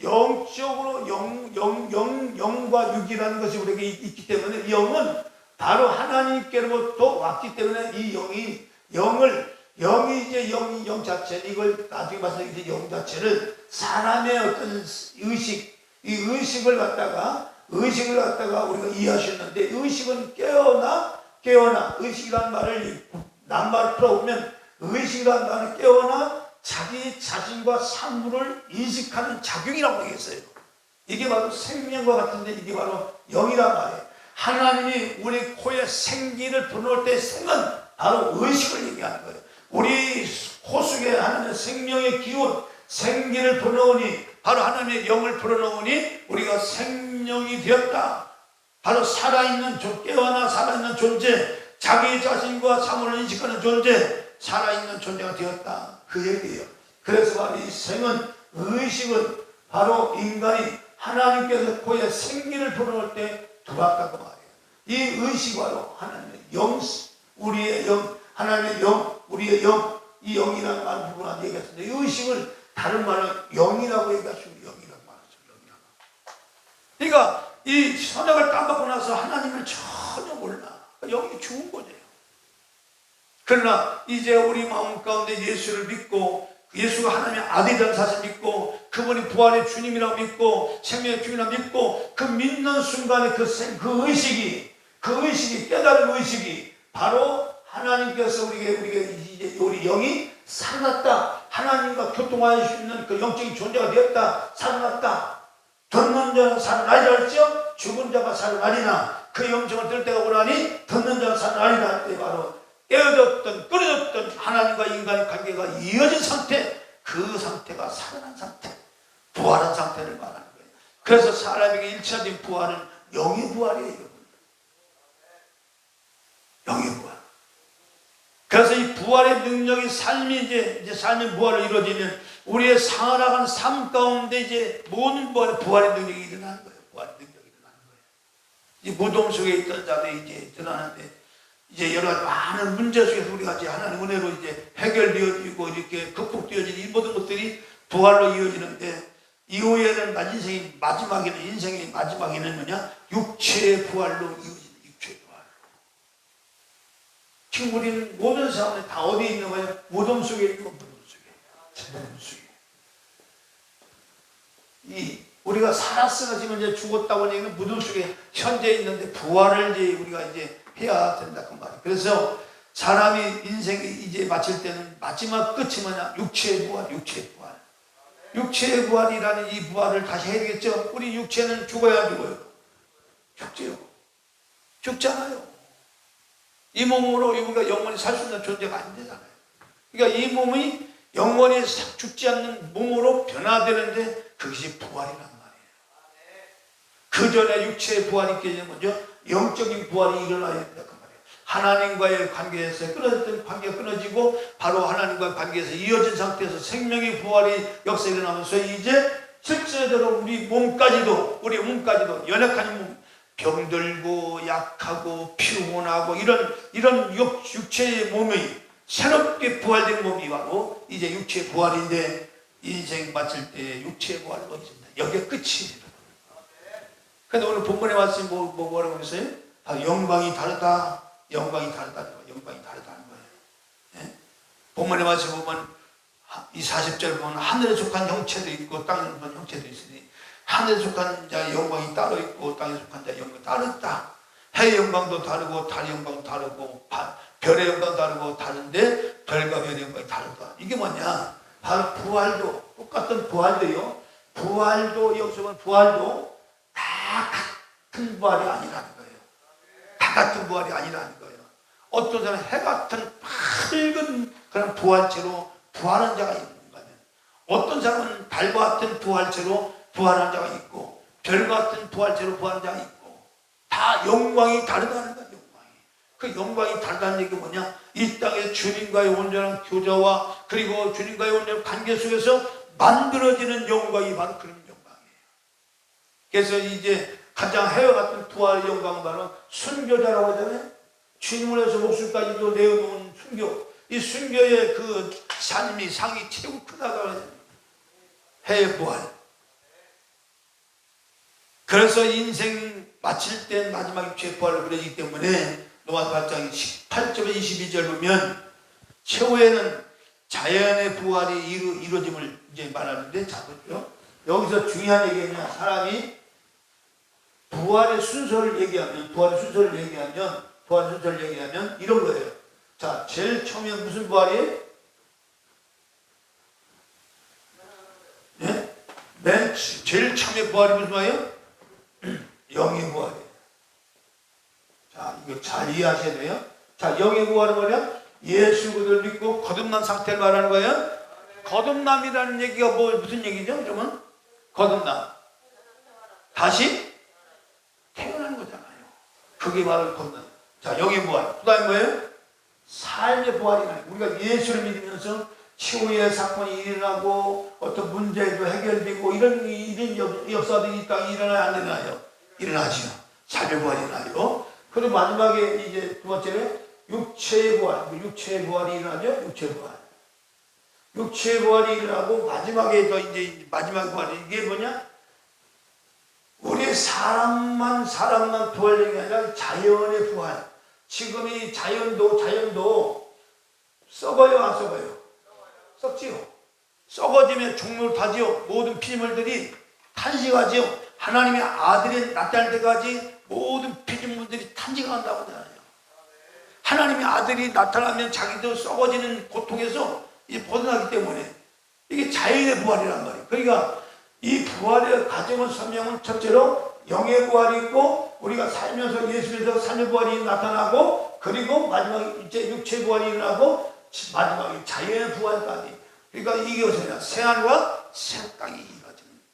영적으로 영과 육이라는 것이 우리에게 있기 때문에 영은 바로 하나님께로부터 왔기 때문에 이 영이 이제 영 자체는 이걸 나중에 봐서 이제 영 자체를 사람의 어떤 이 의식을 갖다가 우리가 이해할 수 있는데 의식은 깨어나 의식이라는 말을 낱말을 풀어보면 의식이라는 말은 깨어나 자기 자신과 사물을 인식하는 작용이라고 얘기했어요. 이게 바로 생명과 같은데 이게 바로 영이란 말이에요. 하나님이 우리 코에 생기를 불어넣을 때 생은 바로 의식을 얘기하는 거예요. 우리 코 속에 하나님의 생명의 기운, 생기를 불어넣으니 바로 하나님의 영을 불어넣으니 우리가 생명이 되었다. 바로 살아있는 깨어나 살아있는 존재, 자기 자신과 사물을 인식하는 존재, 살아있는 존재가 되었다. 그 얘기예요. 그래서 바로 이 생은 의식은 바로 인간이 하나님께서 코에 생기를 불어넣을 때 들어왔다고 말이에요. 이 의식이 바로 하나님의 영, 우리의 영, 하나님의 영, 우리의 영, 이 영이라는 말을 부분한 얘기했습니다. 이 의식을 다른 말은 영이라고 얘기하시고 영이라고 말하죠. 영이라고. 그러니까 이 선악을 까먹고 나서 하나님을 전혀 몰라. 영이 죽은 거죠. 그러나 이제 우리 마음 가운데 예수를 믿고 예수가 하나님의 아들이라는 사실 믿고 그분이 부활의 주님이라고 믿고 생명의 주님이라고 믿고 그 믿는 순간에 그 의식이 깨달은 의식이 바로 하나님께서 우리 영이 살아났다. 하나님과 교통할 수 있는 그 영적인 존재가 되었다. 살아났다. 듣는 자는 살아나리라 했죠. 죽은 자가 살아나리나 그 영성을 들을 때가 오나니 듣는 자가 살아나리라 할 때 바로 깨어졌던 끊어졌던 하나님과 인간의 관계가 이어진 상태, 그 상태가 살아난 상태, 부활한 상태를 말하는 거예요. 그래서 사람에게 1차적인 부활은 영의 부활이에요. 여러분. 영의 부활. 그래서 이 부활의 능력이 삶이 이제 삶의 부활을 이루어지면 우리의 살아가는 삶 가운데 이제 모든 부활의 능력이 일어나는 거예요. 부활의 능력이 일어나는 거예요. 이 무덤 속에 있던 자들이 이제 드러나는데 이제 여러 가지 많은 문제 속에서 우리가 이제 하나님 은혜로 이제 해결되어지고 이렇게 극복되어지는 이 모든 것들이 부활로 이어지는데 이후에는 인생의 마지막에는 뭐냐? 육체의 부활로 이어지는 육체의 부활. 지금 우리는 모든 사람들이 다 어디 있는 거예요? 무덤 속에 있는 거, 무덤 속에. 우리가 살았으나 지금 이제 죽었다고 하는 얘기는 무덤 속에 현재 있는데 부활을 이제 우리가 이제 해야 된다 그 말이에요. 그래서 사람이 인생이 이제 마칠 때는 마지막 끝이 뭐냐? 육체의 부활. 육체의 부활이라는 이 부활을 다시 해야 되겠죠? 우리 육체는 죽어야 죽어요. 죽지요. 죽잖아요. 이 몸으로 우리가 영원히 살 수 있는 존재가 안 되잖아요. 그러니까 이 몸이 영원히 죽지 않는 몸으로 변화되는데 그것이 부활이란 말이에요. 그 전에 육체의 부활이 있기 전에 먼저 영적인 부활이 일어나야 된다 그 말이에요. 하나님과의 관계에서 끊어졌던 관계가 끊어지고 바로 하나님과의 관계에서 이어진 상태에서 생명의 부활이 역사에 일어나면서 이제 실제로 우리 몸까지도 연약한 몸, 병들고 약하고 피곤하고 이런 육체의 몸이 새롭게 부활된 몸이 바로 이제 육체의 부활인데 인생 마칠 때 육체의 부활이 어디있습니다. 여기에 끝이에요. 근데 오늘 본문에 왔으니 뭐라고 했어요? 영광이 다르다. 영광이 다르다는 거예요. 예? 본문에 와서 보면 이 40절 보면 하늘에 속한 형체도 있고 땅에 속한 형체도 있으니 하늘에 속한 자의 영광이 따로 있고 땅에 속한 자의 영광이 따로 있다. 해의 영광도 다르고 달의 영광도 다르고 별의 영광도 다르고 다른데 별과 별의 영광이 다르다. 이게 뭐냐? 바로 부활도 똑같은 부활도요. 부활도 여기서 보면 부활도 다 같은 부활이 아니라는 거예요. 다 같은 부활이 아니라는 거예요. 어떤 사람은 해 같은 밝은 그런 부활체로 부활한 자가 있는 거예요. 어떤 사람은 달과 같은 부활체로 부활한 자가 있고 별과 같은 부활체로 부활한 자가 있고 다 영광이 다르다는 거예요. 그 영광이 다르다는 얘기가 뭐냐? 이 땅에 주님과의 온전한 교제와 그리고 주님과의 온전한 관계 속에서 만들어지는 영광이 바로 그런 영광이에요. 그래서 이제 가장 해와 같은 부활의 영광은 바로 순교자라고 하잖아요. 주님을 위해서 목숨까지도 내어놓은 순교. 이 순교의 그 삶이 상이 최고 크다고 하잖아요. 해의 부활. 그래서 인생 마칠 때 마지막 육체의 부활을 그려지기 때문에 로마서 8장 18절 22절 보면 최후에는 자연의 부활이 이루어짐을 이제 말하는데 자 보죠. 여기서 중요한 얘기냐? 사람이 부활의 순서를 얘기하면 이런 거예요. 자, 제일 처음에 무슨 부활이에요? 네? 제일 처음에 부활이 무슨 말이에요? 영의 부활이에요. 자, 이거 잘 이해하셔야 돼요. 자, 영의 부활은 뭐냐? 예수 그리스도를 믿고 거듭난 상태를 말하는 거예요. 거듭남이라는 얘기가 무슨 얘기죠? 그러면 거듭남. 다시 태어나는 거잖아요. 그게 바로 거듭남. 자, 영의 부활. 그 다음에 뭐예요? 삶의 부활이라는 거예요. 우리가 예수를 믿으면서 치유의 사건이 일어나고 어떤 문제도 해결되고 이런 역사들이 이 땅에 일어나야 안 일어나요? 일어나죠. 삶의 부활이 일어나요. 그리고 마지막에 이제 두 번째는 육체의 부활. 육체의 부활이 일어나죠. 육체의 부활이 일어나고 마지막에 더 이제 마지막 부활이 이게 뭐냐? 우리 사람만 부활되는 게 아니라 자연의 부활. 지금 이 자연도 썩어요, 안 썩어요? 썩지요. 썩어지면 종로를 타지요. 모든 피조물들이 탄식하지요. 하나님의 아들이 나타날 때까지 모든 피조물들이 탄식한다고 하잖아요. 하나님의 아들이 나타나면 자기도 썩어지는 고통에서 이제 벗어나기 때문에 이게 자연의 부활이란 말이에요. 그러니까 이 부활의 가정은 설명은 첫째로 영의 부활이 있고 우리가 살면서 예수님에서 삶의 부활이 나타나고 그리고 마지막에 이제 육체의 부활이 일어나고 마지막에 자연의 부활까지. 그러니까 이게 무엇이냐? 새하늘과 새 땅이 이루어집니다.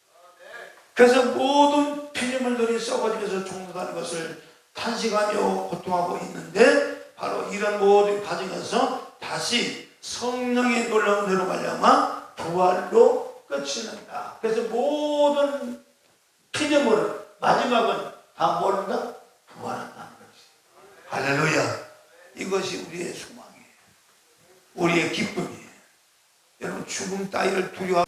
그래서 모든 피조물들이 썩어지면서 종로가는 것을 탄식하며 고통하고 있는데 바로 이런 모든 과정에서 다시 성령의 놀라운 은혜로 말미암아 부활로 끝이 난다. 그래서 모든 피조물은 마지막은 다 모른다? 부활한다는 것이. 할렐루야. 이것이 우리의 소망이에요. 우리의 기쁨이에요. 여러분 죽음 따위를 두려워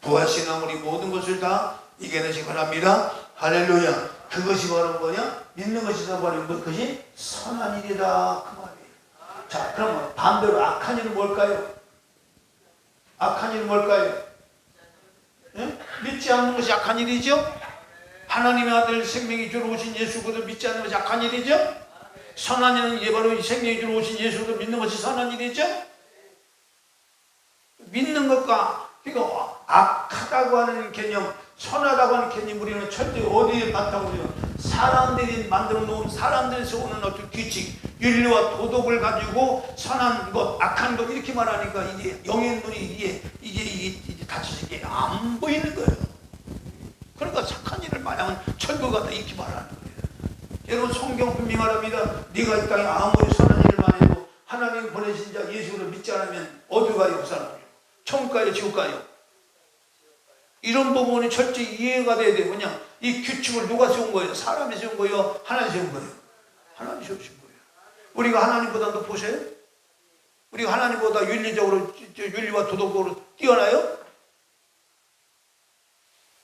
부활신앙 우리 모든 것을 다 이겨내시기 바랍니다. 할렐루야. 그것이 바로 뭐냐? 믿는 것이 바로 그것이 선한 일이다 그 말이에요. 자, 그러면 반대로 악한 일은 뭘까요? 악한 일은 뭘까요? 예? 믿지 않는 것이 악한 일이죠? 하나님의 아들 생명이 주로 오신 예수 그리스도 믿지 않는 것이 악한 일이죠? 선한 일은 바로 생명이 주로 오신 예수 그리스도 믿는 것이 선한 일이죠? 믿는 것과 그러니까 악하다고 하는 개념, 선하다고 하는 개념 우리는 철저히 어디에 맞다고 해요? 사람들이 만들어 놓은, 사람들에서 오는 어떤 규칙, 윤리와 도덕을 가지고 선한 것, 악한 것 이렇게 말하니까 이게 영의 눈이 이게 닫혀지게 안 보이는 거예요. 그러니까 착한 일을 마냥 천국 같다 이렇게 말하는 거예요. 여러분 성경 분명히 말합니다. 네가 이 땅에 아무리 선한 일을 해도 하나님 보내신 자 예수를 믿지 않으면 어디로 가요? 그 사람들요? 천국 가요? 지옥 가요? 이런 부분이 철저히 이해가 돼야 돼요. 그냥 이 규칙을 누가 세운 거예요? 사람이 세운 거예요? 하나님 세운 거예요? 하나님 세우신 거예요. 우리가 하나님보다 높으세요? 우리가 하나님보다 윤리적으로, 윤리와 도덕적으로 뛰어나요?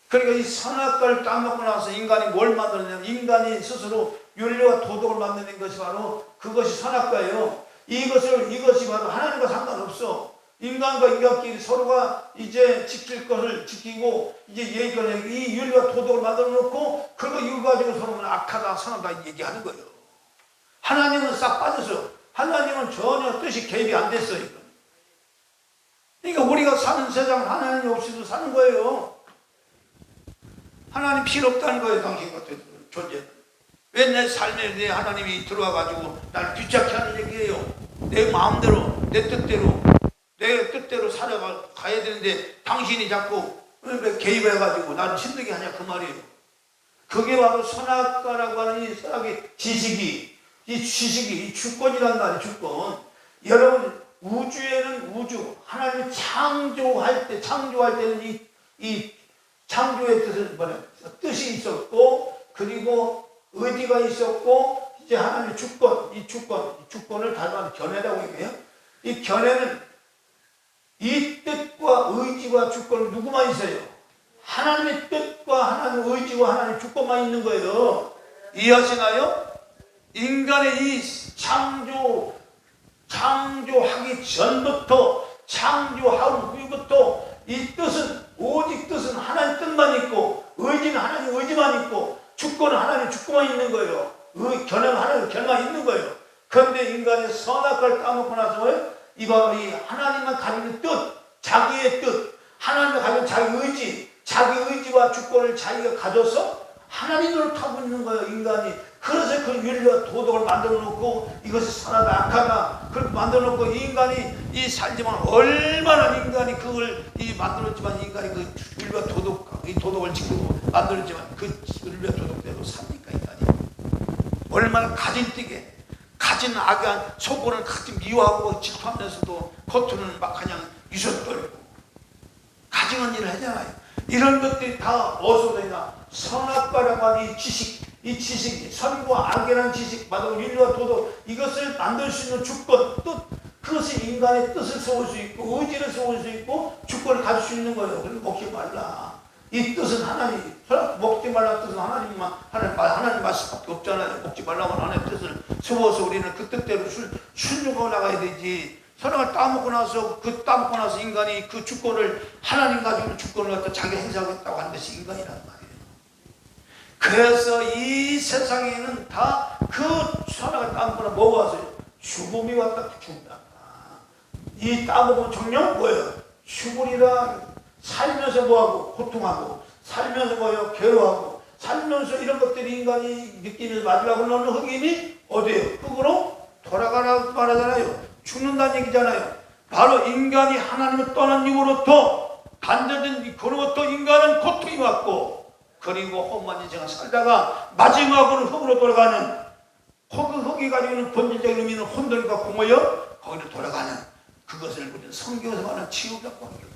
그러니까 이 선악과를 따먹고 나서 인간이 뭘 만들었냐면, 인간이 스스로 윤리와 도덕을 만드는 것이 바로 그것이 선악과예요. 이것이 바로 하나님과 상관없어. 인간과 인간끼리 서로가 이제 지킬 것을 지키고, 이제 이 윤리와 도덕을 만들어 놓고, 이거 가지고 서로는 악하다, 선하다 얘기하는 거예요. 하나님은 싹 빠졌어요. 하나님은 전혀 뜻이 개입이 안 됐어요. 이건. 그러니까 우리가 사는 세상은 하나님 없이도 사는 거예요. 하나님 필요 없다는 거예요. 당신 같은 존재는. 왜 내 삶에 내 하나님이 들어와가지고 나를 귀찮게 하는 얘기예요. 내 마음대로, 내 뜻대로 살아가야 되는데 당신이 자꾸 개입해가지고 나를 힘들게 하냐 그 말이에요. 그게 바로 선악과라고 하는 이 선악의 지식이, 이 주권이란 말이에요. 주권. 여러분 우주에는 하나님이 창조할 때는 이 창조의 뜻은 뭐냐? 뜻이 있었고, 그리고 의지가 있었고, 이제 하나님의 주권을 닮은 견해라고 얘기해요. 이 견해는 이 뜻과 의지와 주권을 누구만 있어요? 하나님의 뜻과 하나님의 의지와 하나님의 주권만 있는 거예요. 이해하시나요? 인간의 이 창조하기 전부터, 창조한 후부터 이 뜻은, 오직 뜻은 하나님 뜻만 있고, 의지는 하나님 의지만 있고, 주권은 하나님 주권만 있는 거예요. 견해는 하나님 견해만 있는 거예요. 그런데 인간이 선악과를 따먹고 나서 이 하나님만 가지는 뜻, 자기의 뜻, 하나님이 가진 자기 의지와 주권을 자기가 가져서 하나님으로 타고 있는 거예요. 인간이. 그래서 그 윤리와 도덕을 만들어 놓고 이것이 선하다 악하다 그렇게 만들어 놓고 인간이 살지만 얼마나 인간이 그걸 만들었지만 인간이 그 윤리와 도덕을 지키고 만들었지만 그 윤리와 도덕대로 삽니까 인간이? 얼마나 가진뛰게 가진 악한 속으로는 가진 미워하고 질투하면서도 겉으로는 막 그냥 유서 떨고 가증한 일을 하잖아요. 이런 것들이 다 어디서 되냐? 선악과라고 하는 이 지식이 선과 악이라는 지식, 바로 윤리와 도덕, 이것을 만들 수 있는 주권, 뜻, 그것이 인간의 뜻을 세울 수 있고 의지를 세울 수 있고 주권을 가질 수 있는 거예요. 그래서 먹지 말라. 이 뜻은 하나님, 먹지 말라는 뜻은 하나님 말씀밖에 없잖아요. 먹지 말라고 하나님의 뜻을 세워서 우리는 그 뜻대로 순종하고 나가야 되지. 선악을 따먹고 나서 인간이 그 주권을, 하나님 가지고 주권을 갖다 자기 행사하겠다고 하는 것이 인간이란 말이에요. 그래서 이 세상에는 다 그 선악을 따먹거나 먹어와서 죽음이 왔다, 죽음이 왔다. 이 따먹은 정령 뭐예요? 죽으리라. 살면서 뭐하고? 고통하고, 살면서 뭐예요? 괴로워하고, 살면서 이런 것들이 인간이 느끼는 마지막으로 넣는 흑인이 어디에요? 흑으로 돌아가라고 말하잖아요. 죽는다는 얘기잖아요. 바로 인간이 하나님을 떠난 이후로부터 간절된 그로부터 인간은 고통이 왔고, 그리고 험한 인생을 살다가 마지막으로 흙으로 돌아가는, 흙이 가지고 있는 본질적인 의미는 혼돈과 공허여 거기로 돌아가는, 그것을 우리는 성경에서 말하는 치유라고 하는 거예요.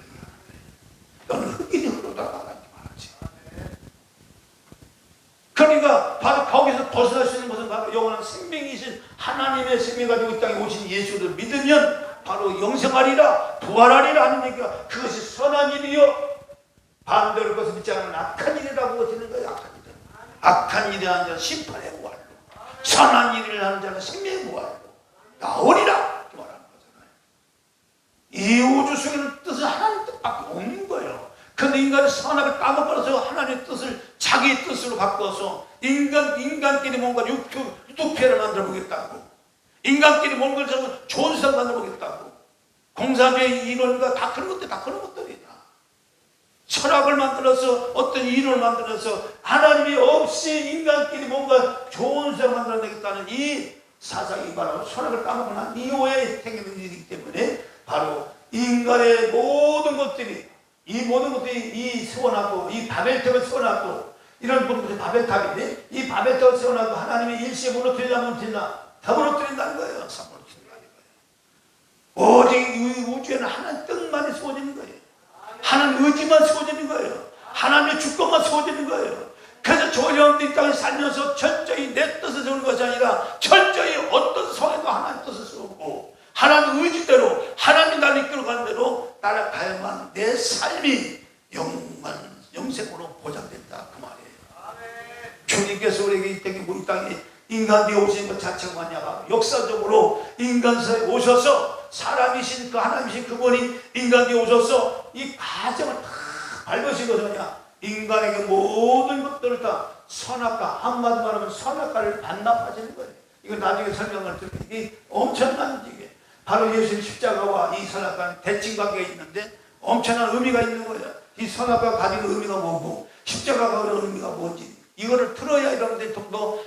너는 흙이니 흙으로 돌아가라고 말하지. 그러니까 바로 거기서 벗어날 수 있는 것은 바로 영원한 생명이신 하나님의 생명 가지고 이 땅에 오신 예수를 믿으면 바로 영생하리라, 부활하리라 하는 얘기가, 그것이 선한 일이요 반대로 그것을 믿지 않으면 악한 일이라고 되는 거예요. 악한 일. 악한 일을 하는 자는 심판의 부활로, 선한 일을 하는 자는 생명의 부활로 나오리라 이렇게 말하는 거잖아요. 이 우주 속에는 뜻은 하나님 뜻밖에 없는 거예요. 그런데 인간이 선악을 까먹어서 하나님의 뜻을 자기의 뜻으로 바꿔서 인간끼리 뭔가 유토피아를 만들어 보겠다고, 인간끼리 뭔가 좋은 세상 만들어 보겠다고, 공산주의 이론과 다 그런 것들이다. 철학을 만들어서 어떤 이론을 만들어서 하나님이 없이 인간끼리 뭔가 좋은 세상을 만들어내겠다는 이 사상이 바로 철학을 까먹고 난 이후에 생기는 일이기 때문에 바로 인간의 모든 것들이 이 세워놨고 이 바벨탑을 세워놨고 이런 것들이 바벨탑인데 이 바벨탑을 세워놨고 하나님이 일시에 무너뜨리냐 무너뜨리냐 다 무너뜨린다는 거예요. 다 무너뜨린다는 거예요. 오직 이 우주에는 하나님 뜻만이 세워지는 거예요. 하나님 의지만 세워지는 거예요. 하나님의 주권만 세워지는 거예요. 그래서 저 여러분들이 이 땅에 살면서 철저히 내 뜻을 세우는 것이 아니라 철저히 어떤 성에도 하나님 뜻을 세우고 하나님 의지대로 하나님이 나를 이끌어가는 대로 따라가야만 내 삶이 영생으로 보장된다 그 말이에요. 주님께서 우리에게 이 땅에 인간 되어 오신 것 자체가 뭐냐가 역사적으로 인간사에 오셔서 사람이신 그 하나님이신 그분이 인간 되어 오셔서 이 가정을 다 밟으신 것은 뭐냐, 인간에게 모든 것들을 다 선악과, 한마디로 말하면 선악과를 반납하시는 거예요. 이건 나중에 설명을 드리면 이게 엄청난 얘기예요. 바로 예수님 십자가와 이 선악과는 대칭관계가 있는데 엄청난 의미가 있는 거예요. 이 선악과가 가지는 의미가 뭐고 십자가가 가지는 의미가 뭔지 이거를 들어야 여러분들이 좀 더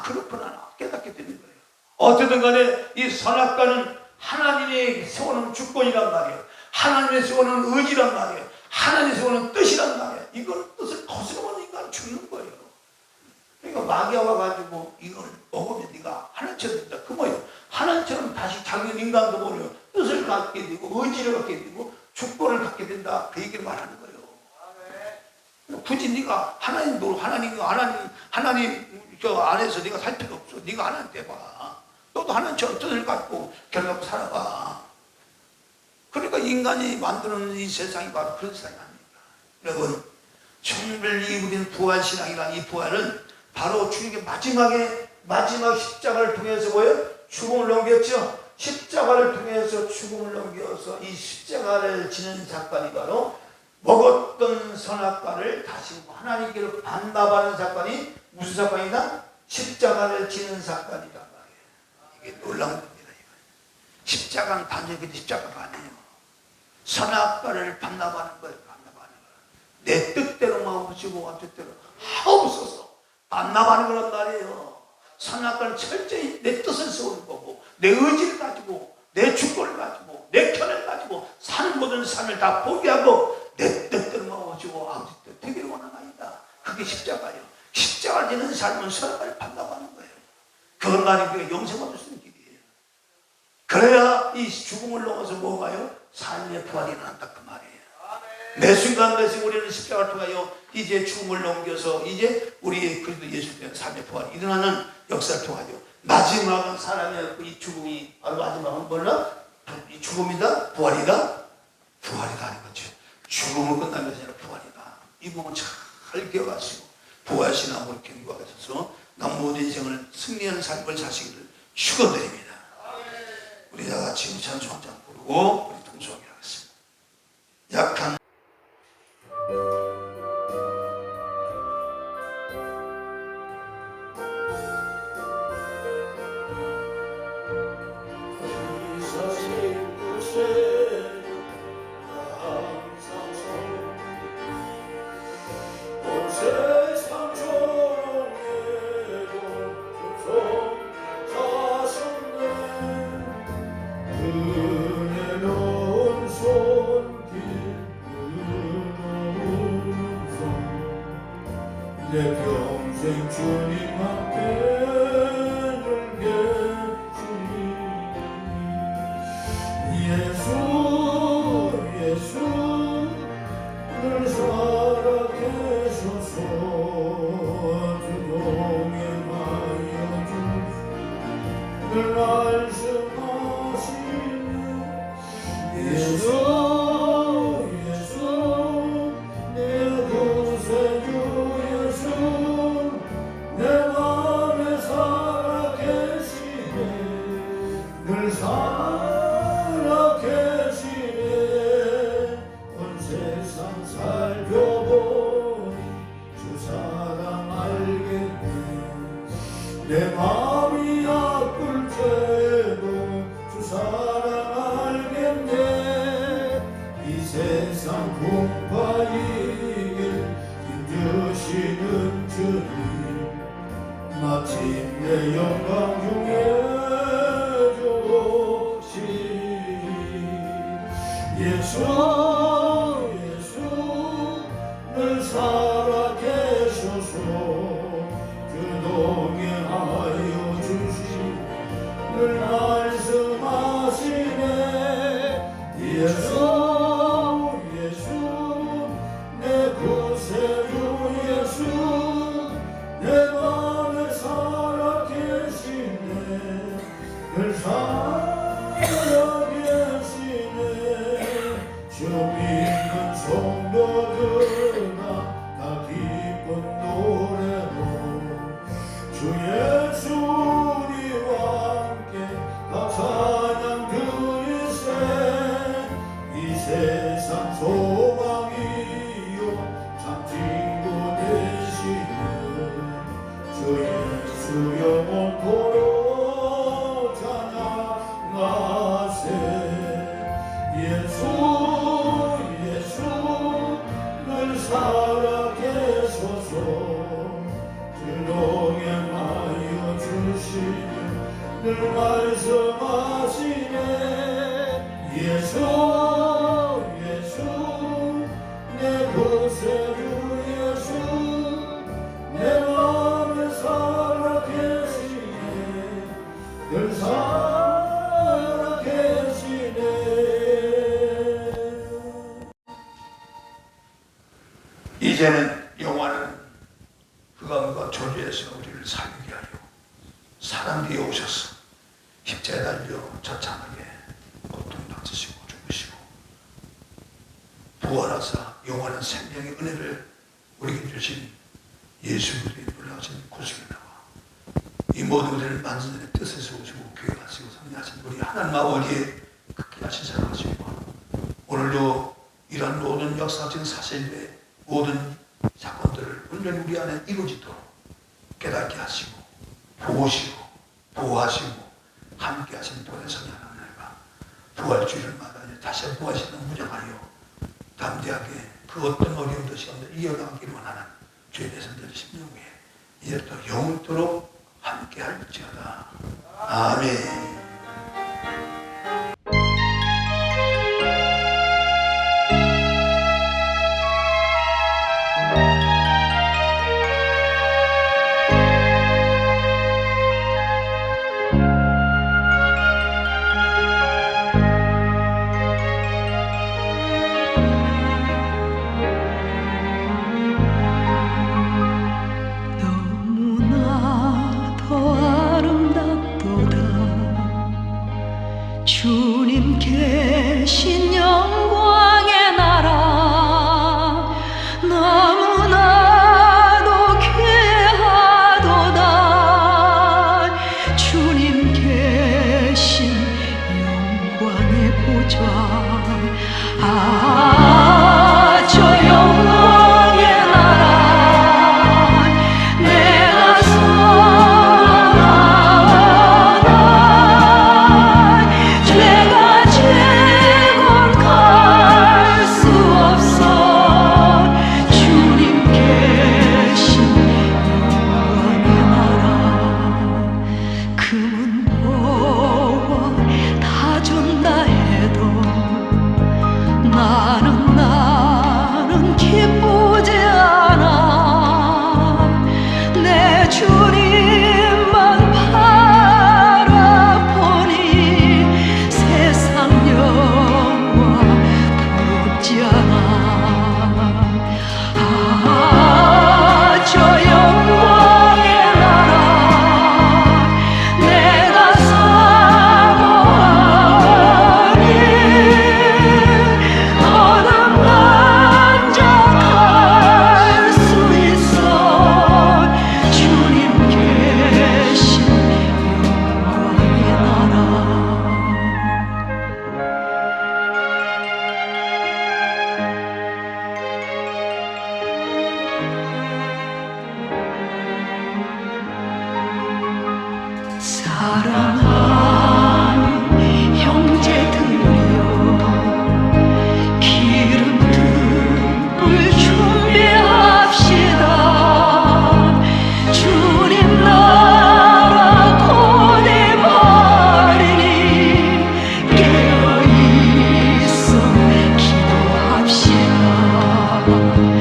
그렇구나 깨닫게 되는 거예요. 어쨌든 간에 이 선악과는 하나님이 세워놓은 주권이란 말이에요. 하나님이 세워놓은 의지란 말이에요. 하나님이 세워놓은 뜻이란 말이에요. 이걸 뜻을 거스르면 인간은 죽는 거예요. 그러니까 마귀가 와가지고 이걸 먹으면 네가 하나님처럼 된다. 그 뭐예요? 하나님처럼 다시 자기 인간도 모르요 뜻을 갖게 되고 의지를 갖게 되고 주권을 갖게 된다. 그 얘기를 말하는 거예요. 굳이 네가 하나님 저 안에서 네가 살 필요 없어. 네가 하나님 돼봐. 너도 하나님처럼 뜻을 갖고 결국 살아봐. 그러니까 인간이 만드는 이 세상이 바로 그런 세상이 아닙니까? 여러분, 정말 우리는 부활신앙이라는 이 부활은 바로 주님의 마지막 십자가를 통해서 뭐예요? 죽음을 넘겼죠? 십자가를 통해서 죽음을 넘겨서 이 십자가를 지는 사건이 바로 먹었던 선악과를 다시 하나님께로 반납하는 사건이 무슨 사건이다? 십자가를 지는 사건이란 말이에요. 이게 놀라운 겁니다. 십자가는 단순히 십자가가 아니에요. 선악과를 반납하는 거예요. 내 뜻대로만 없이고 뜻대로 없어서 반납하는 거란 말이에요. 선악과는 철저히 내 뜻을 세우는 거고 내 의지를 가지고 내 주권을 가지고 내 편을 가지고 사는 모든 삶을 다 포기하고 내 뜻대로만 오시고 아버지 뜻 되기를 원하는 아니다. 그게 십자가예요. 십자가를 지는 삶은 선악과를 반납하는 거예요. 그것만이 우리가 영생을 얻을 수 있는 길이에요. 그래야 이 죽음을 넘어서 뭐가요? 삶의 부활이 일어난다 그 말이에요. 매 순간 우리는 십자가를 통하여 이제 죽음을 넘겨서 이제 우리의 그리스도 예수님의 삶의 부활이 일어나는 역사를 통하여 마지막은 사람의 이 죽음이 바로 마지막은 뭐냐? 이 죽음이다? 부활이다? 부활이다 하는 거죠. 죽음은 끝난 것이 아니라 부활이다. 이 부분 잘 기억하시고 부활신앙으로 견고하셔서 남 모든 인생을 승리하는 삶을 사시기를 축원드립니다. 우리 다 같이 찬송 한 장 부르고 우리 동성하게 하겠습니다. 약한 내 평생 주님 함께 늘 계시니 예수 늘 살아 계셔서 동행하여 주늘 말씀하시는 예수 내 마음이 아플 때도 주 사랑 알겠네. 이 세상 풍파 이길 힘주시는 주님 마침내 영광 중에 좋으시니 예수 예수 늘 살아계소서 주 동행하여 주시 늘 말씀하시네 예수 예수 내 구세주 예수 내 맘에 살아계시네 늘 살아계시네 주 믿는 성도들아 다 기쁜 노래로 주 예수님과 함께 다 찬양 드리세 이 세상 소망이요 참 친구 되시는 주 예수 영원토록 찬양하세 예수 예수 늘 살아계소서 주 동행하여 주시는 늘 말씀하시네 예수 예수 내 구세주 예수 내 맘에 살아계시네 늘 살아계시네 이제는 영화는 흑암과 저주에서 우리를 살리게 하려 사람 위에 오셔서 십자가에 달려 처참하게 고통받으시고 죽으시고 부활하사 영원한 생명의 은혜를 우리에게 주신 예수 그리스도의 놀라우신 구속에 나와 이 모든 것을 만선의 뜻에서 오시고 계획하시고 섭리하신 우리 하나님 아버지의 극기하신 사랑하시고 오늘도 이러한 모든 역사적인 사실의 모든 사건들을 온전히 우리 안에 이루어지도록 깨닫게 하시고 보시고 보호하시고 함께 하시는 돈의 성령 하나님과 부활주의를 마다 다시 한번 부활시는 무장하여 담대하게 그 어떤 어려운 시간을 이어가기를 원하는 주의 대선들 심령에 이제 또 영원토록 함께 할지어다. 아멘. 너무나 더 아름답도다 받아.